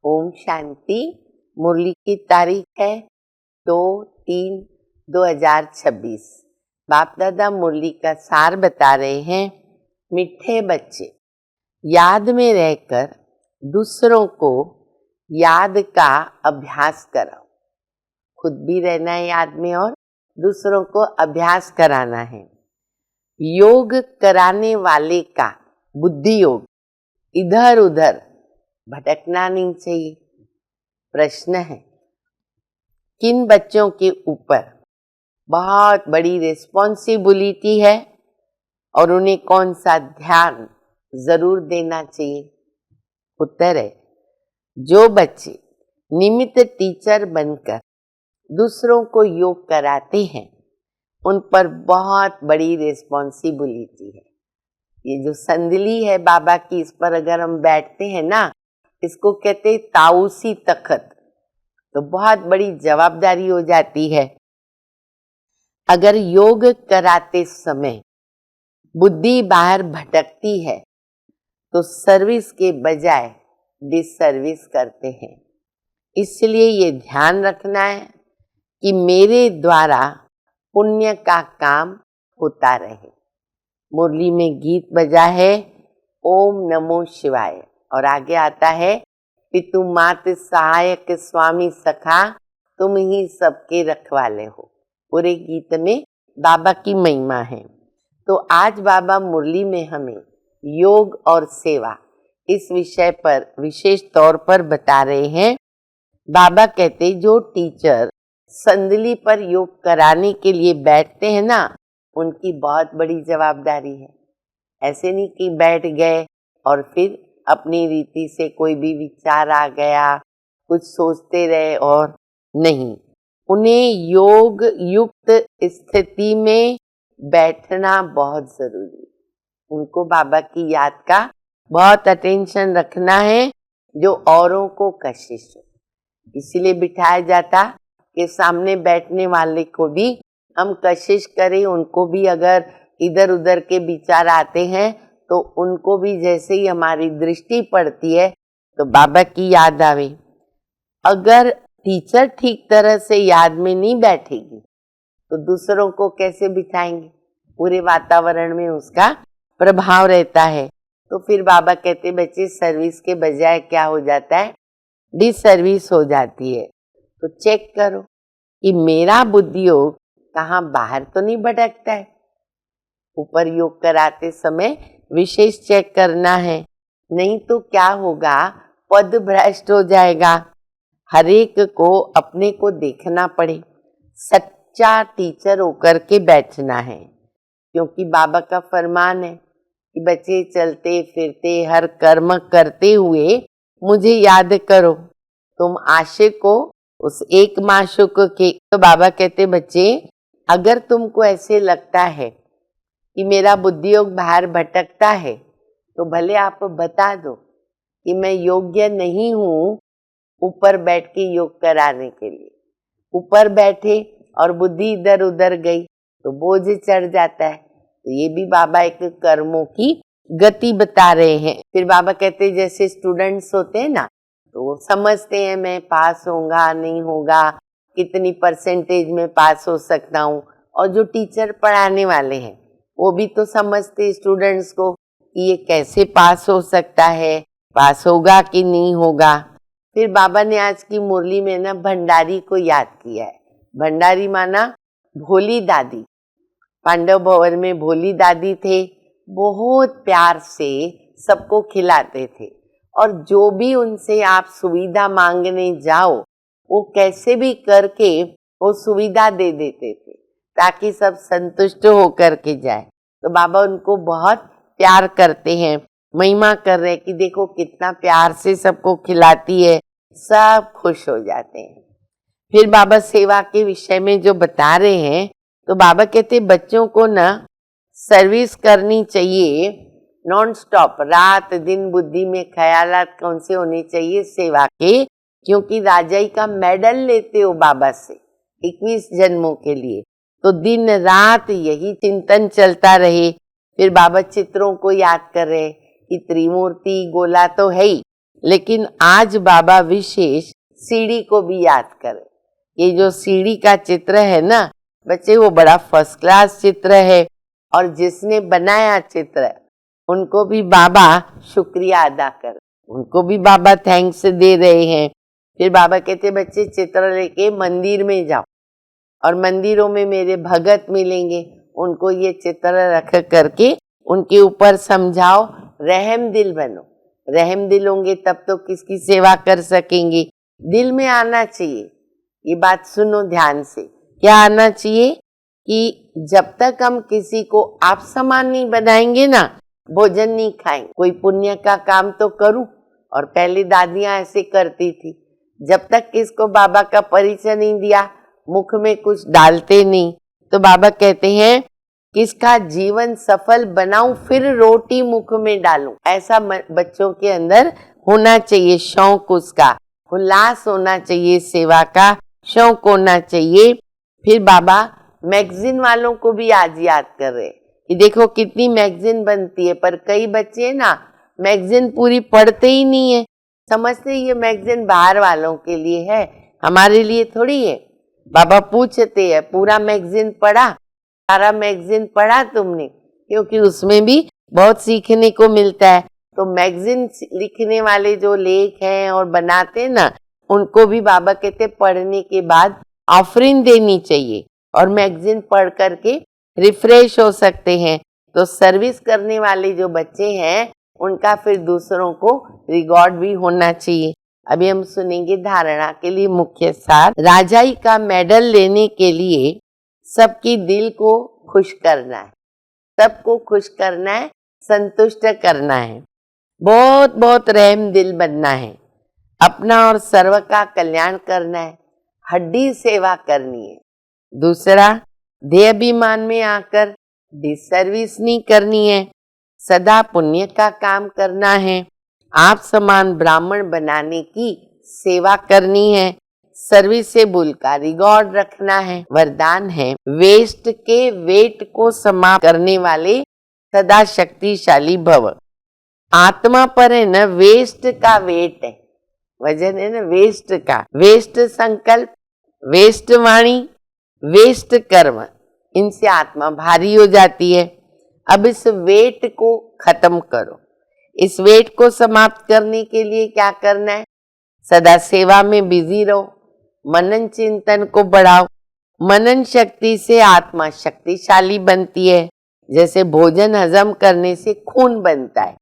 ओम शांति। मुरली की तारीख है 2/3/2026। बाप दादा मुरली का सार बता रहे हैं। मीठे बच्चे, याद में रहकर दूसरों को याद का अभ्यास कराओ। खुद भी रहना है याद में और दूसरों को अभ्यास कराना है। योग कराने वाले का बुद्धि योग इधर उधर भटकना नहीं चाहिए। प्रश्न है, किन बच्चों के ऊपर बहुत बड़ी रिस्पॉन्सिबिलिटी है और उन्हें कौन सा ध्यान जरूर देना चाहिए? उत्तर है, जो बच्चे निमित्त टीचर बनकर दूसरों को योग कराते हैं उन पर बहुत बड़ी रिस्पॉन्सिबिलिटी है। ये जो संदली है बाबा की, इस पर अगर हम बैठते हैं ना, इसको कहते हैं ताऊसी तख्त, तो बहुत बड़ी जवाबदारी हो जाती है। अगर योग कराते समय बुद्धि बाहर भटकती है तो सर्विस के बजाय डिसर्विस करते हैं। इसलिए ये ध्यान रखना है कि मेरे द्वारा पुण्य का काम होता रहे। मुरली में गीत बजा है ओम नमो शिवाय और आगे आता है पितु मात सहायक स्वामी सखा तुम ही सबके रखवाले हो। पूरे गीत में बाबा की महिमा है। तो आज बाबा मुरली में हमें योग और सेवा इस विषय पर विशेष तौर पर बता रहे हैं। बाबा कहते जो टीचर संदली पर योग कराने के लिए बैठते हैं ना, उनकी बहुत बड़ी जवाबदारी है। ऐसे नहीं कि बैठ गए और फिर अपनी रीति से कोई भी विचार आ गया, कुछ सोचते रहे और नहीं। उन्हें योग युक्त स्थिति में बैठना बहुत जरूरी है। उनको बाबा की याद का बहुत अटेंशन रखना है, जो औरों को कशिश हो। इसीलिए बिठाया जाता कि सामने बैठने वाले को भी हम कशिश करें। उनको भी अगर इधर उधर के विचार आते हैं तो उनको भी जैसे ही हमारी दृष्टि पड़ती है तो बाबा की याद आवे। अगर टीचर ठीक तरह से याद में नहीं बैठेगी तो दूसरों को कैसे बिठाएंगे? पूरे वातावरण में उसका प्रभाव रहता है। तो फिर बाबा कहते बच्चे सर्विस के बजाय क्या हो जाता है, डिसर्विस हो जाती है। तो चेक करो कि मेरा बुद्धि योग कहाँ बाहर तो नहीं भटकता है। ऊपर योग कराते समय विशेष चेक करना है, नहीं तो क्या होगा, पद भ्रष्ट हो जाएगा। हर एक को अपने को देखना पड़े, सच्चा टीचर होकर के बैठना है। क्योंकि बाबा का फरमान है कि बच्चे चलते फिरते हर कर्म करते हुए मुझे याद करो। तुम आशिक हो उस एक माशूक के। तो बाबा कहते बच्चे, अगर तुमको ऐसे लगता है कि मेरा बुद्धि योग बाहर भटकता है तो भले आप बता दो कि मैं योग्य नहीं हूँ ऊपर बैठ के योग कराने के लिए। ऊपर बैठे और बुद्धि इधर उधर गई तो बोझ चढ़ जाता है। तो ये भी बाबा एक कर्मों की गति बता रहे हैं। फिर बाबा कहते जैसे स्टूडेंट्स होते हैं ना, तो वो समझते हैं मैं पास होगा नहीं होगा, कितनी परसेंटेज में पास हो सकता हूँ। और जो टीचर पढ़ाने वाले हैं वो भी तो समझते स्टूडेंट्स को कि ये कैसे पास हो सकता है, पास होगा कि नहीं होगा। फिर बाबा ने आज की मुरली में ना भंडारी को याद किया है। भंडारी माना भोली दादी। पांडव भवन में भोली दादी थे, बहुत प्यार से सबको खिलाते थे और जो भी उनसे आप सुविधा मांगने जाओ वो कैसे भी करके वो सुविधा दे देते थे ताकि सब संतुष्ट होकर के जाए। तो बाबा उनको बहुत प्यार करते हैं, महिमा कर रहे हैं कि देखो कितना प्यार से सबको खिलाती है, सब खुश हो जाते हैं। फिर बाबा सेवा के विषय में जो बता रहे हैं, तो बाबा कहते बच्चों को ना सर्विस करनी चाहिए नॉन स्टॉप, रात दिन बुद्धि में ख्यालात कौन से होने चाहिए, सेवा के। क्योंकि राजाई का मेडल लेते हो बाबा से 21 जन्मों के लिए, तो दिन रात यही चिंतन चलता रहे। फिर बाबा चित्रों को याद कर रहे कि त्रिमूर्ति गोला तो है ही, लेकिन आज बाबा विशेष सीढ़ी को भी याद करें। ये जो सीढ़ी का चित्र है ना बच्चे, वो बड़ा फर्स्ट क्लास चित्र है, और जिसने बनाया चित्र उनको भी बाबा शुक्रिया अदा करें, उनको भी बाबा थैंक्स दे रहे हैं। फिर बाबा कहते बच्चे चित्र लेके मंदिर में जाओ, और मंदिरों में मेरे भगत मिलेंगे, उनको ये चित्र रख करके उनके ऊपर समझाओ, रहम दिल बनो। रहम दिल होंगे तब तो किसकी सेवा कर सकेंगे। दिल में आना चाहिए, ये बात सुनो ध्यान से, क्या आना चाहिए कि जब तक हम किसी को आप समान नहीं बनाएंगे ना, भोजन नहीं खाएंगे। कोई पुण्य का काम तो करूं, और पहले दादियां ऐसे करती थी, जब तक किसको बाबा का परिचय नहीं दिया, मुख में कुछ डालते नहीं। तो बाबा कहते हैं किसका जीवन सफल बनाऊं फिर रोटी मुख में डालूं। ऐसा बच्चों के अंदर होना चाहिए, शौक उसका, उल्लास होना चाहिए, सेवा का शौक होना चाहिए। फिर बाबा मैगजीन वालों को भी आज याद कर रहे कि देखो कितनी मैगजीन बनती है, पर कई बच्चे ना मैगजीन पूरी पढ़ते ही नहीं है, समझते ये मैगजीन बाहर वालों के लिए है, हमारे लिए थोड़ी है। बाबा पूछते हैं पूरा मैगजीन पढ़ा, सारा मैगजीन पढ़ा तुमने, क्योंकि उसमें भी बहुत सीखने को मिलता है। तो मैगजीन लिखने वाले जो लेख हैं और बनाते ना, उनको भी बाबा कहते पढ़ने के बाद ऑफरिंग देनी चाहिए, और मैगजीन पढ़ करके रिफ्रेश हो सकते हैं। तो सर्विस करने वाले जो बच्चे हैं उनका फिर दूसरों को रिवॉर्ड भी होना चाहिए। अभी हम सुनेंगे धारणा के लिए मुख्य सार। राजाई का मेडल लेने के लिए सबकी दिल को खुश करना है, सबको खुश करना है, संतुष्ट करना है, बहुत बहुत रहम दिल बनना है, अपना और सर्व का कल्याण करना है, हड्डी सेवा करनी है। दूसरा, देहाभिमान में आकर डिसर्विस नहीं करनी है, सदा पुण्य का काम करना है, आप समान ब्राह्मण बनाने की सेवा करनी है, सर्विस से बुल का रिकॉर्ड रखना है। वरदान है वेस्ट के वेट को समाप्त करने वाले सदा शक्तिशाली भव। आत्मा पर है ना वेस्ट का वेट है, वजन है ना वेस्ट का, वेस्ट संकल्प, वेस्ट वाणी, वेस्ट कर्म, इनसे आत्मा भारी हो जाती है। अब इस वेट को खत्म करो। इस वेट को समाप्त करने के लिए क्या करना है? सदा सेवा में बिजी रहो, मनन चिंतन को बढ़ाओ। मनन शक्ति से आत्मा शक्तिशाली बनती है, जैसे भोजन हजम करने से खून बनता है,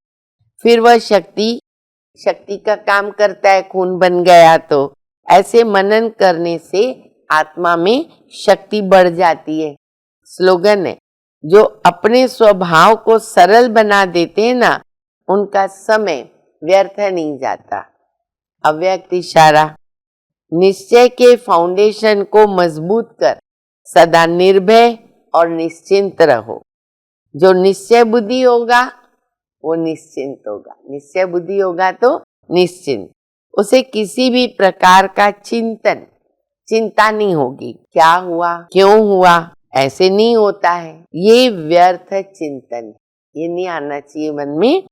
फिर वह शक्ति का काम करता है, खून बन गया तो। ऐसे मनन करने से आत्मा में शक्ति बढ़ जाती है। स्लोगन है, जो अपने स्वभाव को सरल बना देते हैं ना, उनका समय व्यर्थ नहीं जाता। अव्यक्त इशारा, निश्चय के फाउंडेशन को मजबूत कर सदा निर्भय और निश्चिंत रहो। जो निश्चय बुद्धि होगा वो निश्चिंत होगा, निश्चय बुद्धि होगा तो निश्चिंत, उसे किसी भी प्रकार का चिंता नहीं होगी, क्या हुआ क्यों हुआ, ऐसे नहीं होता है, ये व्यर्थ चिंतन, ये नहीं आना चाहिए मन में।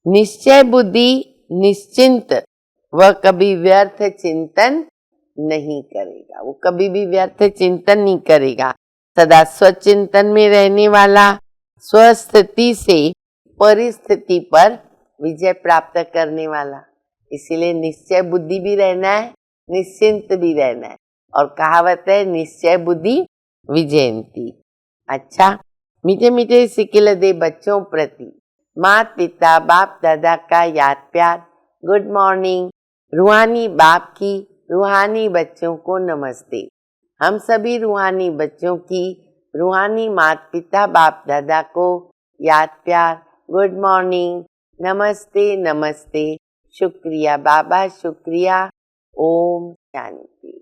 निश्चय बुद्धि निश्चिंत, वह कभी व्यर्थ चिंतन नहीं करेगा, वो कभी भी व्यर्थ चिंतन नहीं करेगा। सदा स्वचिंतन में रहने वाला, स्वस्थिति से परिस्थिति पर विजय प्राप्त करने वाला। इसीलिए निश्चय बुद्धि भी रहना है, निश्चिंत भी रहना है, और कहावत है निश्चय बुद्धि विजयंती। अच्छा, मीठे मीठे सिकिल दे बच्चों प्रति माता पिता बाप दादा का याद प्यार। Good morning. रूहानी बाप की रूहानी बच्चों को नमस्ते। हम सभी रूहानी बच्चों की रूहानी माता पिता बाप दादा को याद प्यार। गुड मॉर्निंग, नमस्ते नमस्ते, शुक्रिया बाबा शुक्रिया। ओम शांति।